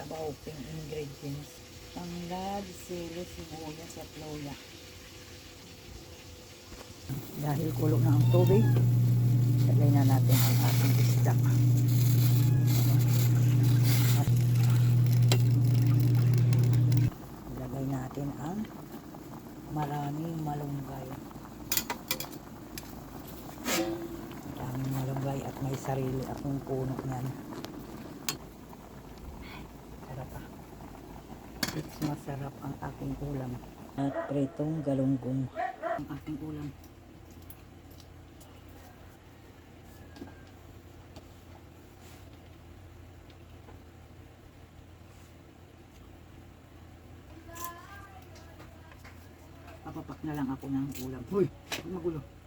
sabaw ping ingredients. Tanglad, sili, sibuyas at loya. Dahil kulo na ang tubig, lagay na natin ang ating isda. Ilagay natin ang maraming malunggay. Maraming malunggay at may sarili akong puno niyan. Sarap ah. It's masarap ang aking ulam. At pritong galunggong ang aking ulam. Papapak na lang ako ng ulam. Hoy, magulo.